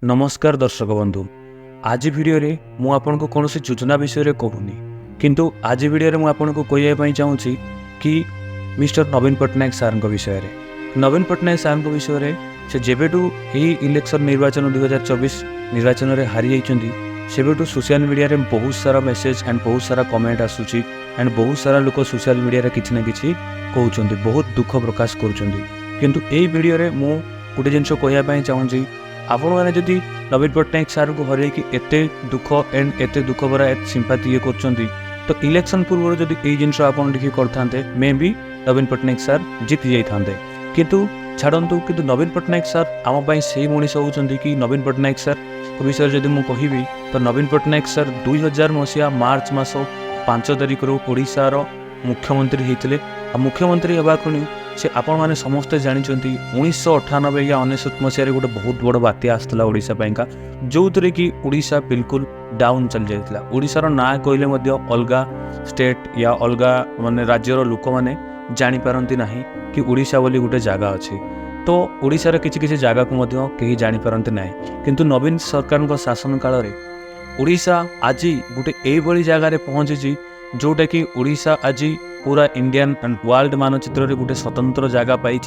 नमस्कार दर्शक बंधु। आज वीडियो रे मु आपनको कौन सी योजना विषय रे कहूनी, किंतु आज वीडियो रे मु आपनको कहवाई चाहूँगी कि मिस्टर नवीन पट्टनायक सार विषय रे। नवीन पट्टनायक सार विषय रे से जेबेठू यही इलेक्शन निर्वाचन 2024 निर्वाचन रे हारी जाइछंती सेबेठू सोशल मीडिया रे बहुत सारा मेसेज एंड बहुत सारा कमेंट आसुची एंड बहुत सारा लोक सोशल मीडिया रे किछि ना किछि कहउछंती, बहुत दुख प्रकाश करूछंती। किंतु एई वीडियो रे मु गोटे जिनस कहवाई चाहूँगी, आपण मैंने जदि नवीन पट्टनायक सार को हर एते दुख एंड एते दुख भरा सिंपाथी कर तो इलेक्शन पूर्व जदि यही जिनस आपड़ करते मे बी नवीन पट्टनायक सार जीति जाते। किंतु छाड़ू किंतु नवीन पट्टनायक सार आम से मनीष होती कि नवीन पट्टनायक सार विषय जदि मुझे कहबी तो नवीन पट्टनायक सार 2000 मसीहा मार्च मास 5 तारिख ओडिशार मुख्यमंत्री होते। मुख्यमंत्री होगा से आपण मैंने समस्ते जानते 1998 या 19 मसीह गोटे बहुत बड़ बात्या आसाला ओडिशा जो थे कि ओडिशा बिल्कुल डाउन चल जाता। ओडिशार ना कहले अलग स्टेट या अलग माने राज्यर लोक मैंने जापारती ना कि ओडिशा बोली गोटे जगह अच्छी। तो ओडिशार किसी जगह को कहीं जापारती ना, किंतु नवीन सरकार शासन काल में ओडिशा आज गोटे यही जगार पहुँची जोटा कि ओडिशा आज पूरा इंडियन एंड वर्ल्ड मानचित्र रे गोटे स्वतंत्र जगह पाई,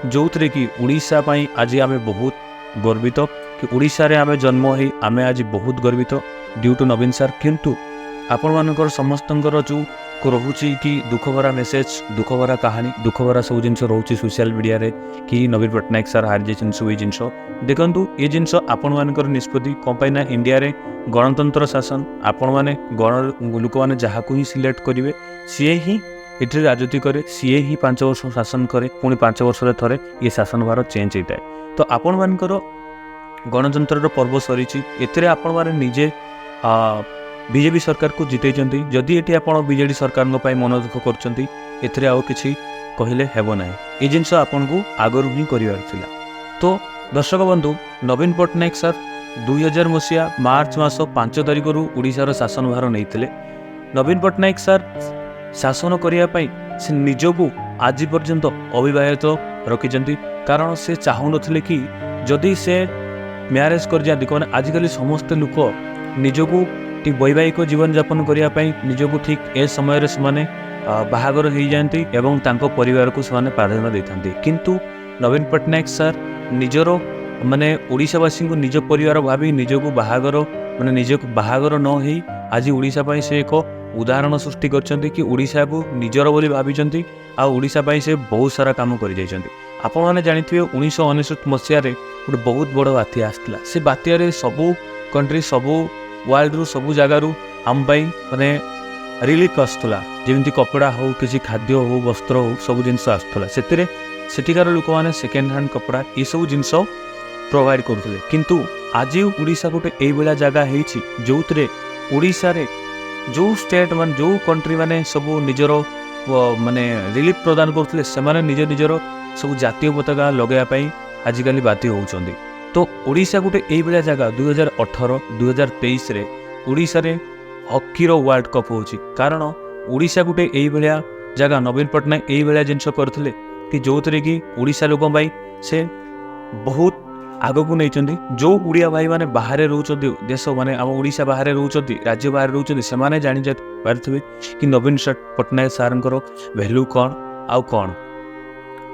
जो थे कि ओडिशा पाई आज आम बहुत गर्वित कि ओडिशा रे आम जन्म ही आम आज बहुत गर्वित ड्यू टू नवीन सार। किंतु आपण मानकर समस्तंकर जो रोचे कि दुख भरा मेसेज, दुख भरा कहानी, दुख भरा सब जिन रोचे सोशल मीडिया रे कि नवीन पट्टनायक सार हारी जाइछन सब ये जिनस देखु। ये जिनस आपण मानकर निष्पत्ति कौन ना इंडिया रे गणतंत्र शासन आपण मैंने गण लोक मैंने जहाँ को ही सिलेक्ट करेंगे सी ही ये राजनीति करे, सी ही 5 वर्ष शासन करे, पुणी 5 वर्ष थे ये शासन भार चेंज होता है। तो आपण मानकर गणतंत्र पर्व सरी एते आपण मैंने निजे बीजेपी सरकार को जितेइचंती। जदि ये आप बीजेडी सरकार मन दुख कर आउ कि कहले हेबो ना, ये जिनस आपन को आगरू ही कर। तो दर्शक बंधु, नवीन पट्टनायक सर 2000 मसीहा मार्च मास 5 तारिख ओडिशार शासन भार नहीं। नवीन पट्टनायक सर शासन करने से निजको आज पर्यंत अविवाहित रखिंट, कारण से चाहू नथिले कि जदि से मैरेज कर जाती कौन आजिकल समस्ते लोक निजको ठीक वैवाहिक जीवन यापन करने निजको ठीक ए समय से बाहागर हो जाती एवं तांको परिवार को से प्राधान्य देते। किंतु नवीन पट्टनायक सर निजर माने ओडिशावासी को निज परिवार भावी निजको बाहागर माने निजको बाहागर न हो आज ओडिशा पाई से एक उदाहरण सृष्टि करछंती कि ओडिशा को निजर बोली भाविचंती आ ओडिशा पाई से बहुत सारा काम कर जाइछंती। आपण माने जानिथिबे 1999 मसीह रे गोटे बहुत बड़ बात्या आसला। से बात्या रे सबु कंट्री सबु वर्ल्ड रु सबु जगह रु हम पाई माने रिलीफ आसला, जेमती कपड़ा हो किसी खाद्य हो वस्त्र हो सब जिनस आसला। सेतिरे सेठिकार लोक माने सेकेंड हैंड कपड़ा ये सब जिनस प्रोवाइड करथिले। किंतु आज ओडिशा गोटे एई बेला जगह हेछि जो थे ओडिशा रे जो स्टेट मान जो कंट्री माने सब निजर माने रिलीफ प्रदान करथिले से माने निज निजर सब जातीय पताका लगाइबा आजिकल बाध्य होउछंदी। तो ओडिशा गोटे एई बेला जगह 2018 2023 रे ओडिशा रे हॉकी रो वर्ल्ड कप होछि, कारण ओडिशा गोटे एई बेला जगह नवीन पट्टनायक एई बेला जिनस करथिले कि जो थे कि ओडिशा लोक भाई से बहुत आग को नहीं। जो उड़िया भाई माने बाहर रोचंती देश माने आम ओडिशा बाहर रोचंती राज्य बाहर रोचंती से माने जानि पारथिबे कि नवीन पट्टनायक सारंकर वैल्यू कौन आउ कौन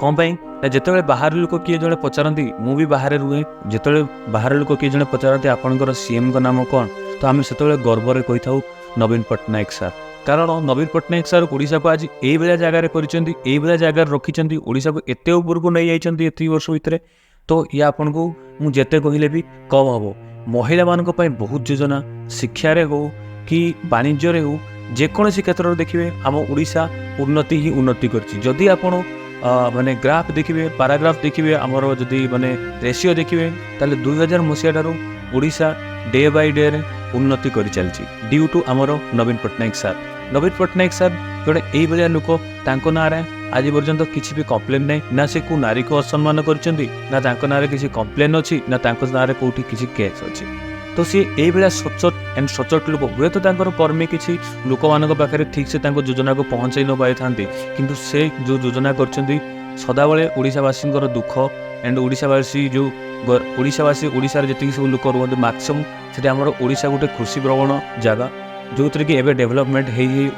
कौन पाई जिते बाहर लोक किए जड़े पचारती मु भी बाहर रुहे, जिते बाहर लोक किए जड़े पचारती आपणकर सीएम का नाम कौन तो आम से गर्व में कही था नवीन पट्टनायक सार। कारण नवीन पट्टनायक सार ओडिशा को आज यही बेला जगार कर जगार रखिंट ओडिशा को एत ऊपर को नहीं जाइए एत वर्ष भितर। तो ये आपन को मुझे कहले भी कम हम महिला मान बहुत योजना शिक्षा रे हो कि वाणिज्य रे हो जेकोसी क्षेत्र देखिए आम ओडिशा उन्नति ही उन्नति करछि। जदि आपण माने ग्राफ देखिए पाराग्राफ देखिए आमर जदि माने रेशियो देखिए ताले 2000 मसीहा ठारू ओडिशा डे बाय डे उन्नति कर चलछि ड्यू टू आमर नवीन पट्टनायक सार। नवीन पट्टनायक सार जोड़े यही भाया लोक तांको ना आज पर्यंत किसी भी कम्प्लेन नहीं ना से को नारी को असम्मान करछंती ना तांको नारे किसी कम्प्लेन अच्छी ना तांको नारे कोठी किसी केस अच्छी। तो सी यही भाया सचोट एंड सचोट लोक हुए तो कर्मी किसी लोक मान पाखे ठीक से योजना को पहुँचाई न पाई था, किंतु से जो योजना करछंती सदाबले ओडिशावासी दुख एंड ओडिशावासी जो ओडिशावासी ओडिशार जी सब लोक रुहत मैक्सिमम से ओडिशा गोटे कृषि प्रवण जगह जो थी कि एवं डेभलपमेंट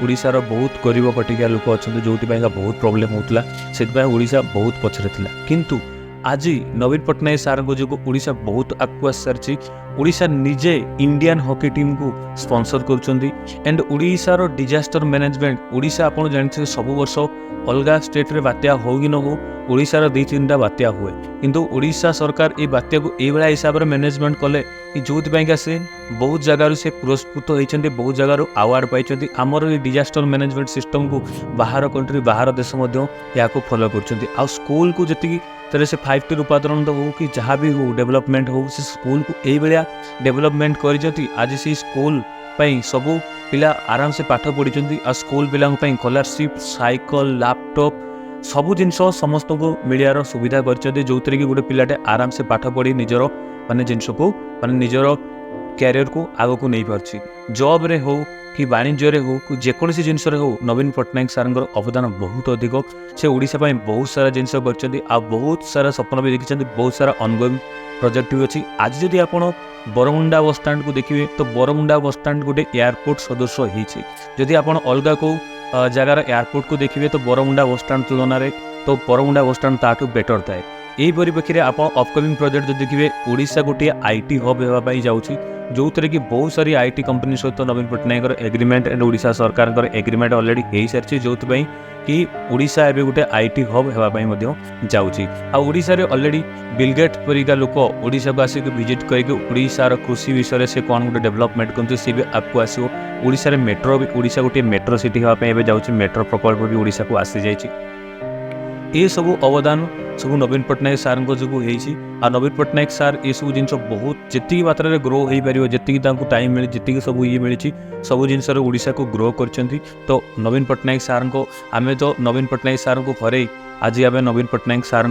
ओडिशार बहुत गरीब कटिकिया लोक अच्छा जो बहुत प्रोब्लेम होता से ओडिशा बहुत पछरे थिला किंतु आज नवीन पट्टनायक सार जो ओडिशा बहुत आगु आसी सारी ओडिशा निजे इंडियन हॉकी टीम को स्पॉन्सर कर एंड ओडिशार डिजास्टर मैनेजमेंट ओडिशा आप जानते सब वर्ष अलग स्टेट रे बात्या हो कि न हो ओडिशार 2-3टा बात्या हुए किंतु ओडिशा सरकार ये बात्या को ये हिसाब से मैनेजमेंट कले जो से बहुत जगार से पुरस्कृत होती बहुत जगार अवार्ड पाई आमर डिजास्टर मैनेजमेंट सिस्टम को बाहर कंट्री बाहर देश या फॉलो कर स्कूल को जी तरह से 5T रूपांतरण हो कि जहाँ भी हो डेवलपमेंट हो से स्कूल को यही भाया डेवलपमेंट कर आज से स्कूल सबू पिला आराम से पाठ पढ़ी आ स्कूल पिला स्कॉलरशिप साइकिल लैपटॉप सबू जिन समस्त को मिलियार सुविधा कर जो कि गोटे पिलाटे आराम से पाठ पढ़ी निजर माने जिनस को माने निजर कैरियर को आग को नहीं पार्ची जॉब रे हो कि वाणिज्य हो कि जेकोसी जिनस हो नवीन पट्टनायक सार अवदान बहुत अधिक से ओडिशा बहुत सारा जिनस कर बहुत सारा सपन भी देखी बहुत सारा ऑनगोइंग प्रोजेक्ट भी अच्छी आज जदि आप बरमुंडा बस स्टैंड को देखिए तो बरमुंडा बस स्टैंड गोटे एयरपोर्ट सदृश होती जदि आप अलग को जगार एयरपोर्ट को देखिए तो बरमुंडा बस स्टैंड तुलन में तो बरमुंडा बस स्टैंड ताठू बेटर थाए यही परिप्रेक्षी में आप अपकमिंग प्रोजेक्ट जो देखिए ओडिशा गोटे आईटी हब होगापाई जाऊँगी जो थे कि बहुत सारी आईटी कंपनी सहित नवीन पट्टनायक एग्रीमेंट एंड ओडिशा सरकार एग्रीमेंट अलरेडी हो सारी जो कि ओडिशा एवं गोटे आईटी हब होगापाई जाऊँगी आडिशा अलरेडी बिलगेट परिका लोक ओडिशा को आसिक विजिट करके ओडिशार कृषि विषय से कौन गोटे डेवलपमेंट करते सी भी आपको आसो ओडिशा मेट्रो भी ओडिशा गोटे मेट्रो सिटी होगापाई जाऊँगी मेट्रो प्रकल्प भी ओडिशा को आसी जाइए ये सब अवदान सब नवीन पट्टनायक सार जो आ नवीन पट्टनायक सार ये सब जिन बहुत जी मात्रा में ग्रो हो पार जी टाइम मिले जी सब ये मिली सब जिन ओडिशा को ग्रो कर तो नवीन पट्टनायक सार को आम तो नवीन पट्टनायक सार को हर आज आम नवीन पट्टनायक सार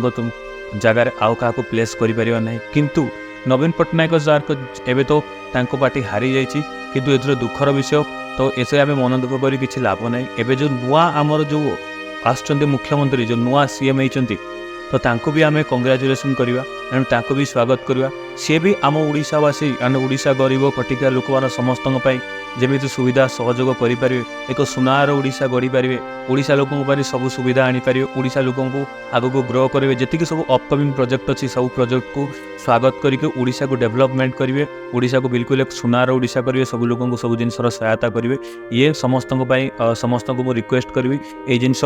जगार आउ क्या प्लेस करना किंतु नवीन पट्टनायक सार को एवं तो पार्टी हारी जाइए किंतु ए दुखर विषय तो ऐसे आम मन दुख कर किसी लाभ ना एवं जो नुआ आमर जो आसुँच मुख्यमंत्री जो नुआ सीएम होती तो तांको भी आम कंग्राचुलेसन करवा एंड तांको भी स्वागत करवा सी भी आम ओडिशावासी एंड ओडिशा गरीब खटिका लोक मान समस्त जमी सुविधा सहयोग करें एक सुनार ओडिशा गढ़ी पारे ओडिशा लोक सब सुविधा आनीपर ओडिशा लोक आग को ग्रो करेंगे जी सब अपकमिंग प्रोजेक्ट अच्छी सब प्रोजेक्ट को स्वागत करके ओडिशा को डेवलपमेंट करेंगे ओडिशा को बिल्कुल एक सुनार ओडिशा करेंगे सब लोगों को सब जिनसर सहायता करेंगे ये समस्त समस्त को रिक्वेस्ट करी ये जिनस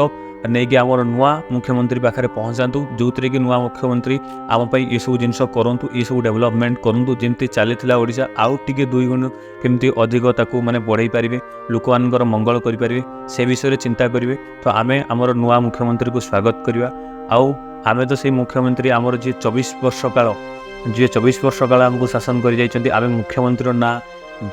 नहीं कि आमर नुआ मुख्यमंत्री पाखे पहुँचातु जो थे कि नुआ मुख्यमंत्री आमपाई ये सब जिनस करूँ ये सब डेवलपमेंट करूँ जमी चली ओडिशा आउ टे 2 गुण केमती अधिक ताकू माने बढ़ई पारे लोक मानकर मंगल करें से विषय चिंता करेंगे तो आम आमर नुआ मुख्यमंत्री को स्वागत करवा आउ आम तो से मुख्यमंत्री आमर जी 24 वर्ष काल जी 24 वर्ष काल आमको शासन कर आम मुख्यमंत्री ना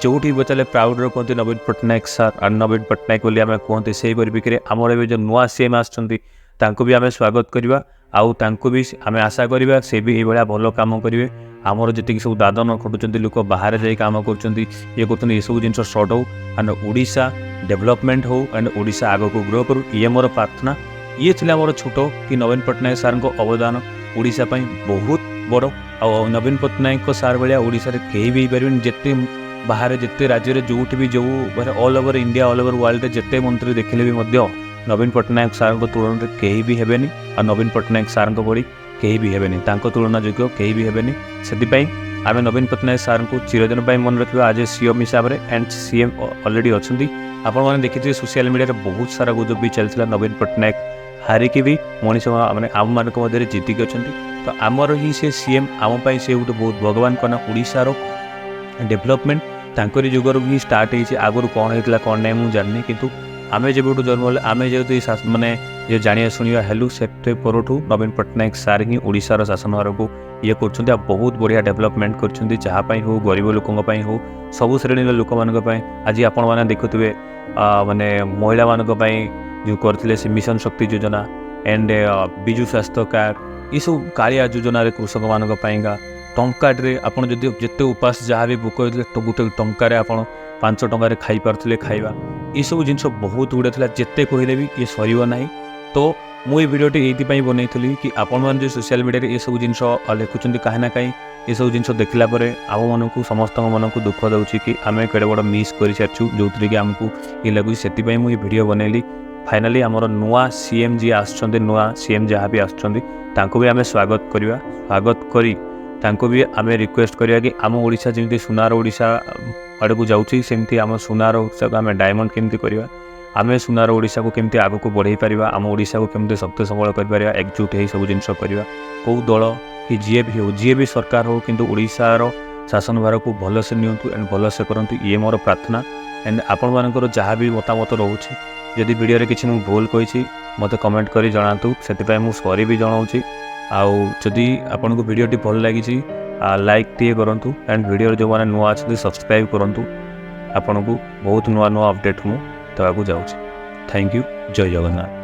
जो बचाले प्राउड कहते नवीन पट्टनायक सार और नवीन पट्टनायक बोली आम कहते से परिप्रेक्षी आमर ए जो नुआ सीएम आसको भी आम स्वागत करवा आउ तांको भी आम आशा करवा से भी ये भल कम करेंगे आमर जी सब दादन खटुंट लोक बाहर जा कम कर ये कर सब जिन सर्ट हो एंड ओडिशा डेवलपमेंट हो एंड ओडिशा आग को ग्रो करूँ ये मोर प्रार्थना ये थी मोर छोट कि नवीन पट्टनायक सार अवदान ओडिशा बहुत बड़ आ नवीन पट्टनायक सार भाया ओडिशा कहीं भी पारे जिते बाहर जिते राज्य में जो भी जो all over India all over world जिते मंत्री देखिले भी नवीन पट्टनायक सार तुलन में कहीं भी हेबेनी और नवीन पट्टनायक सार बड़ी कहीं भी हेबेनी तुलना योग्य कहीं भी हेबेनी से आम नवीन पट्टनायक सार को चिरदिन मन रखा आज सीएम हिसाब से एंड सीएम ऑलरेडी अच्छा आपने देखिए सोशल मीडिया बहुत सारा गुजब भी चलता नवीन पट्टनायक हारिकी भी मनीष मैंने आम मान जीतिक अच्छा तो आमर ही से सीएम आमपाई से गोटे बहुत भगवान कहना ओडिशार डेवलपमेंट तांकरी जुगर भी स्टार्ट होती आगुरी कौन होता कौन ना मुझे जानी कितु आम जब जन्म आम जो माने जो जानिया शुणा हेलु से परठू नवीन पट्टनायक सार ही ओडिशार शासनभार को ये कर बहुत बढ़िया डेवलपमेंट कर जहाँपाई हो गरीब लोकों हो सबु श्रेणी लोक मान आज आपण मैंने देखुए माने महिला मान जो करते से मिशन शक्ति योजना एंड विजु स्वास्थ्य कार्ड ये सब कालिया योजना कृषक मानका टंकाटे आपड़ जदि जिते उपास जहाँ भी बुक होते तो गोटे टंकार आप 5 टंकार खाई पारे खाଇବା ये सब जिन बहुत गुड़े था जिते कहले भी ये सर ना तो ମୁଁ ଏ ଭିଡ଼ିଓଟି ଏଇଥିପାଇଁ ବନେଇଥିଲି କି ଆପଣମାନେ ଯେଉଁ ସୋସିଆଲ ମିଡ଼ିଆରେ ଏସବୁ ଜିନିଷ ଲେଖୁଛନ୍ତି କାହିଁ ନା କାହିଁ ଏସବୁ ଜିନିଷ ଦେଖିଲା ପରେ ଆମମାନଙ୍କୁ ସମସ୍ତଙ୍କ ମନକୁ ଦୁଃଖ ଦେଉଛି କି ଆମେ କେଡ଼େ ବଡ଼ ମିସ୍ କରିସାରିଛୁ, ଯେଉଁଥିରେ କି ଆମକୁ ଇଏ ଲାଗୁଛି। ସେଥିପାଇଁ ମୁଁ ଏ ଭିଡ଼ିଓ ବନେଇଲି। ଫାଇନାଲି ଆମର ନୂଆ CM ଯିଏ ଆସୁଛନ୍ତି, ନୂଆ CM ଯାହା ବି ଆସୁଛନ୍ତି ତାଙ୍କୁ ବି ଆମେ ସ୍ୱାଗତ କରିବା। ସ୍ୱାଗତ କରି ତାଙ୍କୁ ବି ଆମେ ରିକ୍ୱେଷ୍ଟ କରିବା କି ଆମ ଓଡ଼ିଶା ଯେମିତି ସୁନାର ଓଡ଼ିଶା ଆଡ଼କୁ ଯାଉଛି, ସେମିତି ଆମ ସୁନାର ଓଡ଼ିଶାକୁ ଆମେ ଡାଇମଣ୍ଡ କେମିତି କରିବା, ଆମେ ସୁନାର ଓଡ଼ିଶାକୁ କେମିତି ଆଗକୁ ବଢ଼େଇ ପାରିବା, ଆମ ଓଡ଼ିଶାକୁ କେମିତି ଶକ୍ତି ସବଳ କରିପାରିବା, ଏକଜୁଟ ହେଇ ସବୁ ଜିନିଷ କରିବା। କେଉଁ ଦଳ କି ଯିଏ ବି ହେଉ, ଯିଏ ବି ସରକାର ହେଉ, କିନ୍ତୁ ଓଡ଼ିଶାର ଶାସନ ଭାରକୁ ଭଲସେ ନିଅନ୍ତୁ ଆଣ୍ଡ ଭଲସେ କରନ୍ତୁ, ଇଏ ମୋର ପ୍ରାର୍ଥନା। ଆଣ୍ଡ ଆପଣମାନଙ୍କର ଯାହା ବି ମତାମତ ରହୁଛି, ଯଦି ଭିଡ଼ିଓରେ କିଛି ମୁଁ ଭୁଲ କହିଛି ମୋତେ କମେଣ୍ଟ କରି ଜଣାନ୍ତୁ, ସେଥିପାଇଁ ମୁଁ ସରି ବି ଜଣାଉଛି। ଆଉ ଯଦି ଆପଣଙ୍କୁ ଭିଡ଼ିଓଟି ଭଲ ଲାଗିଛି ଲାଇକ୍ ଟିଏ କରନ୍ତୁ ଆଣ୍ଡ ଭିଡ଼ିଓରେ ଯେଉଁମାନେ ନୂଆ ଅଛନ୍ତି ସବସ୍କ୍ରାଇବ୍ କରନ୍ତୁ। ଆପଣଙ୍କୁ ବହୁତ ନୂଆ ନୂଆ ଅପଡ଼େଟ୍ ମୁଁ ଦେବାକୁ ଯାଉଛି। Thank you. ଜୟ ଜଗନ୍ନାଥ।